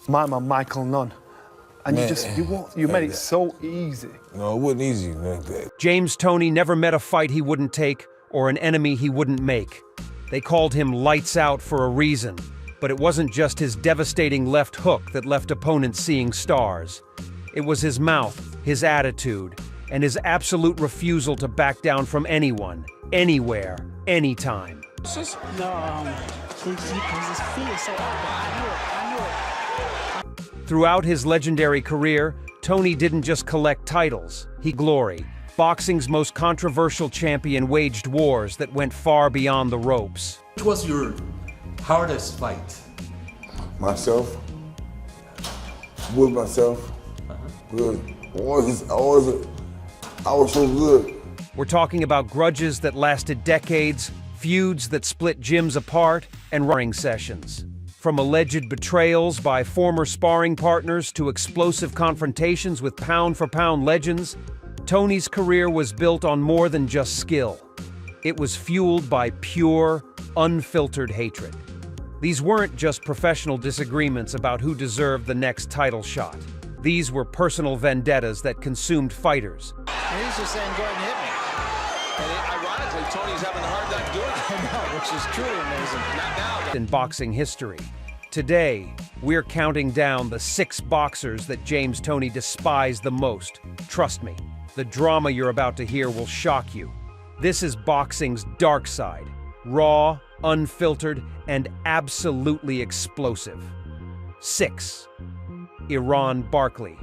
My Michael Nunn. And Man, you made it so easy. No, it wasn't easy like that. James Toney never met a fight he wouldn't take or an enemy he wouldn't make. They called him Lights Out for a reason, but it wasn't just his devastating left hook that left opponents seeing stars. It was his mouth, his attitude, and his absolute refusal to back down from anyone, anywhere, anytime. No, his feet are so open. I knew it. Throughout his legendary career, Toney didn't just collect titles, he gloried. Boxing's most controversial champion waged wars that went far beyond the ropes. Which was your hardest fight? Myself. With myself. Good. I was so good. We're talking about grudges that lasted decades, feuds that split gyms apart, and sparring sessions. From alleged betrayals by former sparring partners to explosive confrontations with pound-for-pound legends, Toney's career was built on more than just skill. It was fueled by pure, unfiltered hatred. These weren't just professional disagreements about who deserved the next title shot. These were personal vendettas that consumed fighters. He's just saying, go ahead and hit me. And ironically, Toney's having a hard time doing it. I know, which is truly amazing. Not now. In boxing history. Today, we're counting down the 6 boxers that James Toney despised the most. Trust me, the drama you're about to hear will shock you. This is boxing's dark side. Raw, unfiltered, and absolutely explosive. 6. Barkley.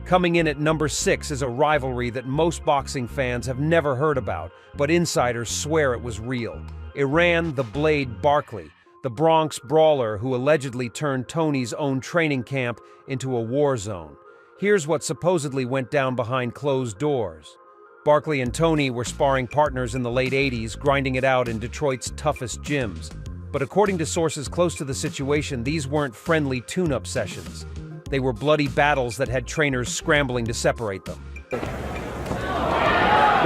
Coming in at number 6 is a rivalry that most boxing fans have never heard about, but insiders swear it was real. Iran the Blade Barkley, the Bronx brawler who allegedly turned Toney's own training camp into a war zone. Here's what supposedly went down behind closed doors. Barkley and Toney were sparring partners in the late 80s, grinding it out in Detroit's toughest gyms. But according to sources close to the situation, these weren't friendly tune-up sessions. They were bloody battles that had trainers scrambling to separate them. This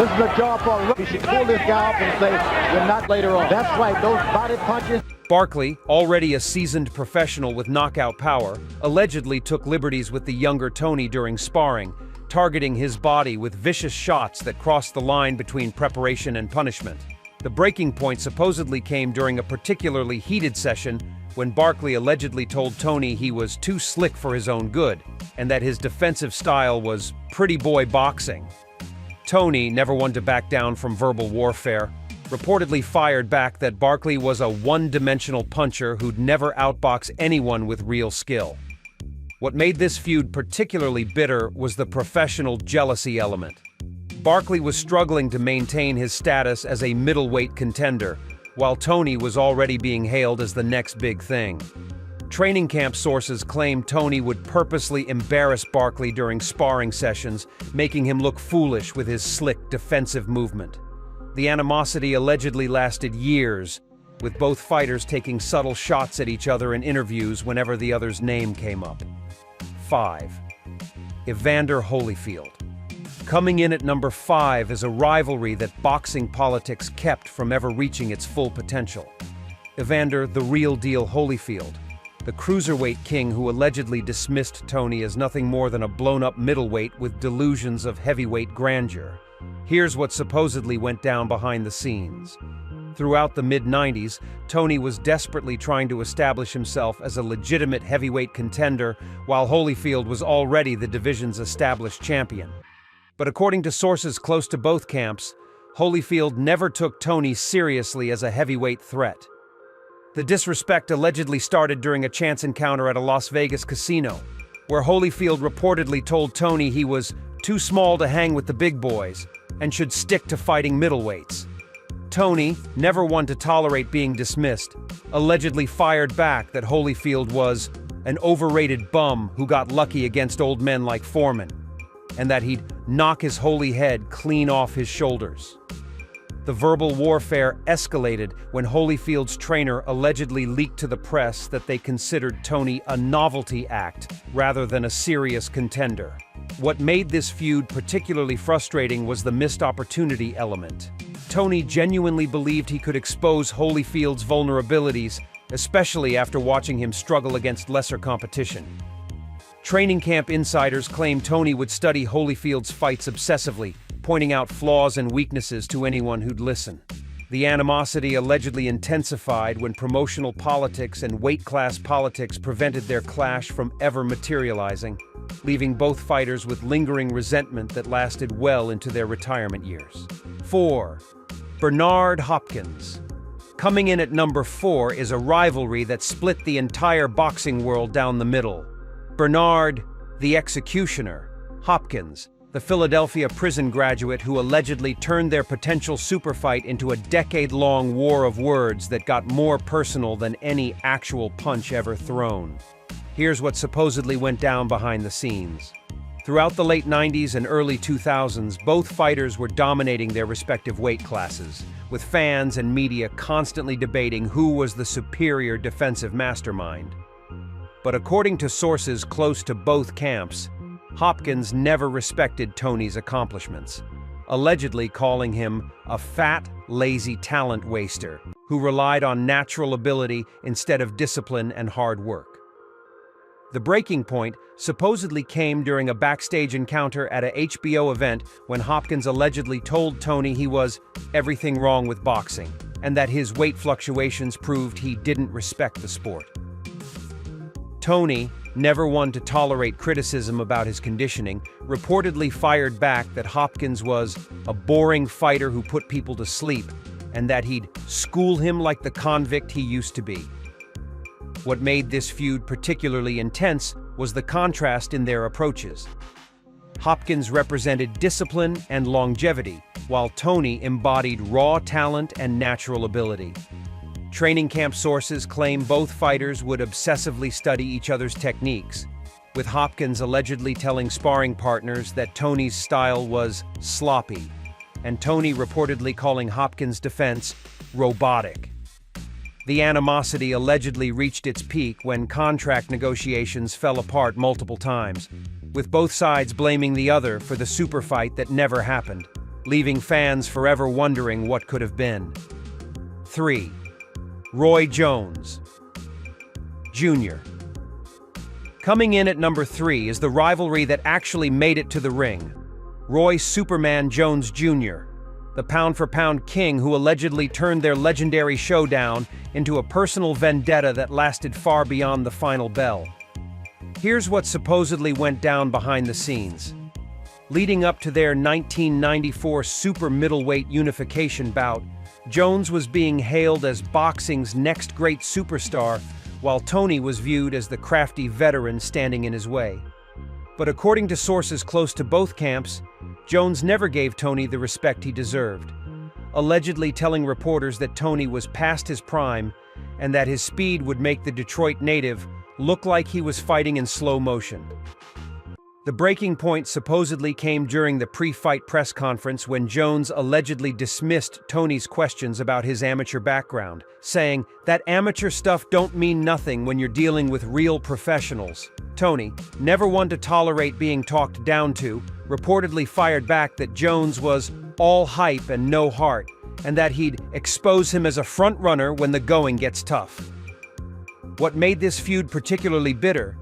is a job for a rookie. You should pull this guy up and say, you're not later on. That's right, those body punches. Barkley, already a seasoned professional with knockout power, allegedly took liberties with the younger Toney during sparring, targeting his body with vicious shots that crossed the line between preparation and punishment. The breaking point supposedly came during a particularly heated session when Barkley allegedly told Toney he was too slick for his own good, and that his defensive style was pretty boy boxing. Toney, never one to back down from verbal warfare, reportedly fired back that Barkley was a one-dimensional puncher who'd never outbox anyone with real skill. What made this feud particularly bitter was the professional jealousy element. Barkley was struggling to maintain his status as a middleweight contender, while Toney was already being hailed as the next big thing. Training camp sources claim Toney would purposely embarrass Barkley during sparring sessions, making him look foolish with his slick defensive movement. The animosity allegedly lasted years, with both fighters taking subtle shots at each other in interviews whenever the other's name came up. 5. Evander Holyfield. Coming in at number 5 is a rivalry that boxing politics kept from ever reaching its full potential. Evander "the real deal" Holyfield, the cruiserweight king who allegedly dismissed Toney as nothing more than a blown-up middleweight with delusions of heavyweight grandeur. Here's what supposedly went down behind the scenes. Throughout the mid-90s, Toney was desperately trying to establish himself as a legitimate heavyweight contender, while Holyfield was already the division's established champion. But according to sources close to both camps, Holyfield never took Toney seriously as a heavyweight threat. The disrespect allegedly started during a chance encounter at a Las Vegas casino, where Holyfield reportedly told Toney he was too small to hang with the big boys and should stick to fighting middleweights. Toney, never one to tolerate being dismissed, allegedly fired back that Holyfield was an overrated bum who got lucky against old men like Foreman, and that he'd knock his holy head clean off his shoulders. The verbal warfare escalated when Holyfield's trainer allegedly leaked to the press that they considered Toney a novelty act rather than a serious contender. What made this feud particularly frustrating was the missed opportunity element. Toney genuinely believed he could expose Holyfield's vulnerabilities, especially after watching him struggle against lesser competition. Training camp insiders claim Toney would study Holyfield's fights obsessively, pointing out flaws and weaknesses to anyone who'd listen. The animosity allegedly intensified when promotional politics and weight class politics prevented their clash from ever materializing, leaving both fighters with lingering resentment that lasted well into their retirement years. 4. Bernard Hopkins. Coming in at number 4 is a rivalry that split the entire boxing world down the middle. Bernard, the Executioner, Hopkins, the Philadelphia prison graduate who allegedly turned their potential super fight into a decade-long war of words that got more personal than any actual punch ever thrown. Here's what supposedly went down behind the scenes. Throughout the late 90s and early 2000s, both fighters were dominating their respective weight classes, with fans and media constantly debating who was the superior defensive mastermind. But according to sources close to both camps, Hopkins never respected Toney's accomplishments, allegedly calling him a fat, lazy talent waster who relied on natural ability instead of discipline and hard work. The breaking point supposedly came during a backstage encounter at a HBO event when Hopkins allegedly told Toney he was everything wrong with boxing, and that his weight fluctuations proved he didn't respect the sport. Toney, never one to tolerate criticism about his conditioning, reportedly fired back that Hopkins was a boring fighter who put people to sleep, and that he'd school him like the convict he used to be. What made this feud particularly intense was the contrast in their approaches. Hopkins represented discipline and longevity, while Toney embodied raw talent and natural ability. Training camp sources claim both fighters would obsessively study each other's techniques, with Hopkins allegedly telling sparring partners that Toney's style was sloppy, and Toney reportedly calling Hopkins' defense robotic. The animosity allegedly reached its peak when contract negotiations fell apart multiple times, with both sides blaming the other for the super fight that never happened, leaving fans forever wondering what could have been. 3. Roy Jones Jr. Coming in at number 3 is the rivalry that actually made it to the ring. Roy Superman Jones Jr., the pound-for-pound king who allegedly turned their legendary showdown into a personal vendetta that lasted far beyond the final bell. Here's what supposedly went down behind the scenes. Leading up to their 1994 super middleweight unification bout, Jones was being hailed as boxing's next great superstar, while Toney was viewed as the crafty veteran standing in his way. But according to sources close to both camps, Jones never gave Toney the respect he deserved, allegedly telling reporters that Toney was past his prime and that his speed would make the Detroit native look like he was fighting in slow motion. The breaking point supposedly came during the pre-fight press conference when Jones allegedly dismissed Toney's questions about his amateur background, saying that amateur stuff don't mean nothing when you're dealing with real professionals. Toney, never one to tolerate being talked down to, reportedly fired back that Jones was all hype and no heart, and that he'd expose him as a front-runner when the going gets tough. What made this feud particularly bitter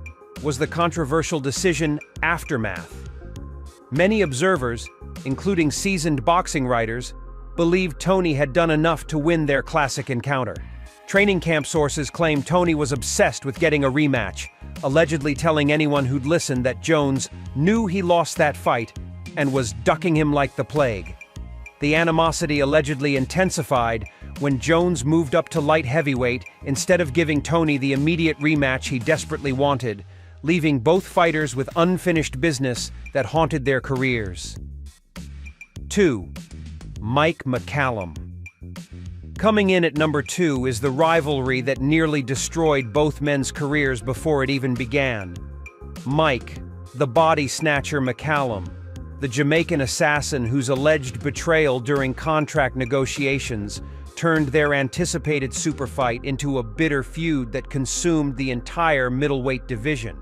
was the controversial decision aftermath. Many observers, including seasoned boxing writers, believed Toney had done enough to win their classic encounter. Training camp sources claim Toney was obsessed with getting a rematch, allegedly telling anyone who'd listened that Jones knew he lost that fight and was ducking him like the plague. The animosity allegedly intensified when Jones moved up to light heavyweight instead of giving Toney the immediate rematch he desperately wanted, leaving both fighters with unfinished business that haunted their careers. 2. Mike McCallum. Coming in at number 2 is the rivalry that nearly destroyed both men's careers before it even began. Mike, the body snatcher McCallum, the Jamaican assassin whose alleged betrayal during contract negotiations turned their anticipated super fight into a bitter feud that consumed the entire middleweight division.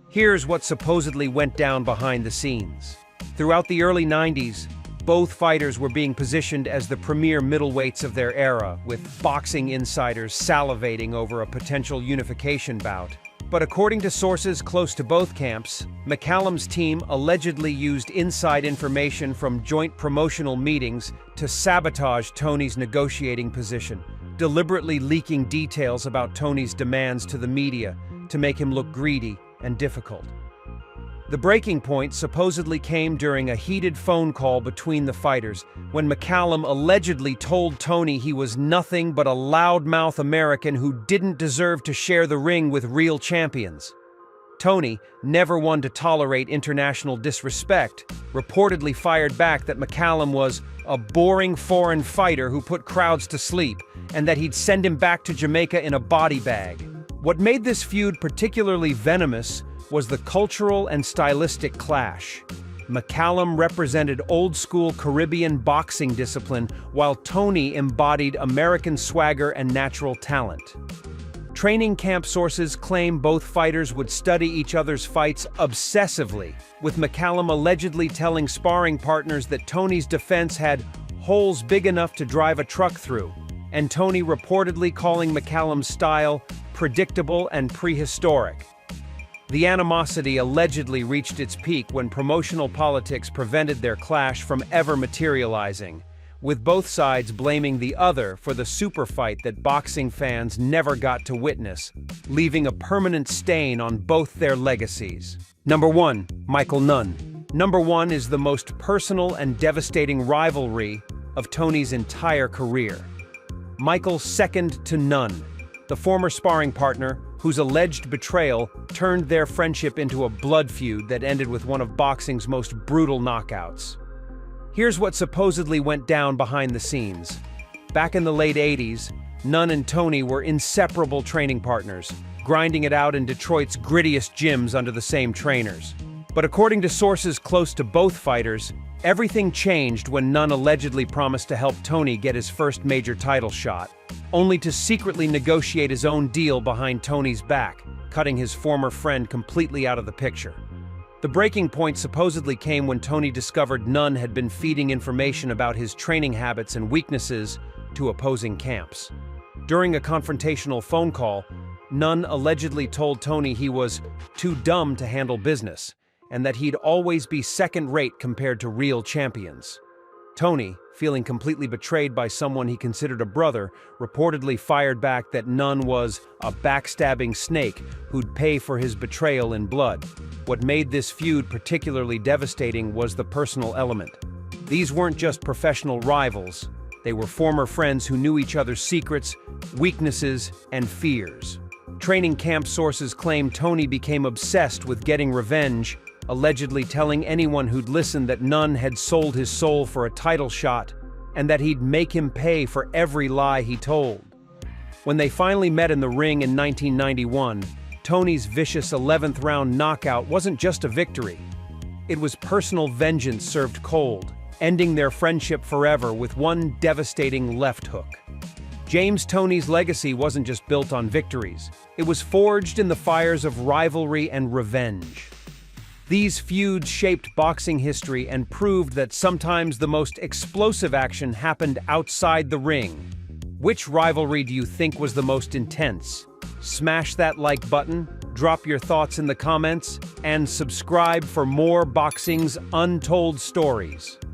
Here's what supposedly went down behind the scenes. Throughout the early 90s, Both fighters were being positioned as the premier middleweights of their era, with boxing insiders salivating over a potential unification bout. But according to sources close to both camps, McCallum's team allegedly used inside information from joint promotional meetings to sabotage Toney's negotiating position, deliberately leaking details about Toney's demands to the media to make him look greedy and difficult. The breaking point supposedly came during a heated phone call between the fighters, when McCallum allegedly told Toney he was nothing but a loudmouth American who didn't deserve to share the ring with real champions. Toney, never one to tolerate international disrespect, reportedly fired back that McCallum was a boring foreign fighter who put crowds to sleep, and that he'd send him back to Jamaica in a body bag. What made this feud particularly venomous was the cultural and stylistic clash. McCallum represented old-school Caribbean boxing discipline, while Toney embodied American swagger and natural talent. Training camp sources claim both fighters would study each other's fights obsessively, with McCallum allegedly telling sparring partners that Toney's defense had holes big enough to drive a truck through, and Toney reportedly calling McCallum's style predictable and prehistoric. The animosity allegedly reached its peak when promotional politics prevented their clash from ever materializing, with both sides blaming the other for the super fight that boxing fans never got to witness, leaving a permanent stain on both their legacies. Number 1. Michael Nunn. Number 1 is the most personal and devastating rivalry of Toney's entire career. Michael second to none, the former sparring partner whose alleged betrayal turned their friendship into a blood feud that ended with one of boxing's most brutal knockouts. Here's what supposedly went down behind the scenes. Back in the late 80s, Nunn and Toney were inseparable training partners, grinding it out in Detroit's grittiest gyms under the same trainers. But according to sources close to both fighters, everything changed when Nunn allegedly promised to help Toney get his first major title shot, only to secretly negotiate his own deal behind Toney's back, cutting his former friend completely out of the picture. The breaking point supposedly came when Toney discovered Nunn had been feeding information about his training habits and weaknesses to opposing camps. During a confrontational phone call, Nunn allegedly told Toney he was too dumb to handle business, and that he'd always be second-rate compared to real champions. Toney, feeling completely betrayed by someone he considered a brother, reportedly fired back that Nunn was a backstabbing snake who'd pay for his betrayal in blood. What made this feud particularly devastating was the personal element. These weren't just professional rivals, they were former friends who knew each other's secrets, weaknesses, and fears. Training camp sources claim Toney became obsessed with getting revenge, allegedly telling anyone who'd listened that Nunn had sold his soul for a title shot, and that he'd make him pay for every lie he told. When they finally met in the ring in 1991, Toney's vicious 11th round knockout wasn't just a victory. It was personal vengeance served cold, ending their friendship forever with one devastating left hook. James Toney's legacy wasn't just built on victories. It was forged in the fires of rivalry and revenge. These feuds shaped boxing history and proved that sometimes the most explosive action happened outside the ring. Which rivalry do you think was the most intense? Smash that like button, drop your thoughts in the comments, and subscribe for more boxing's untold stories.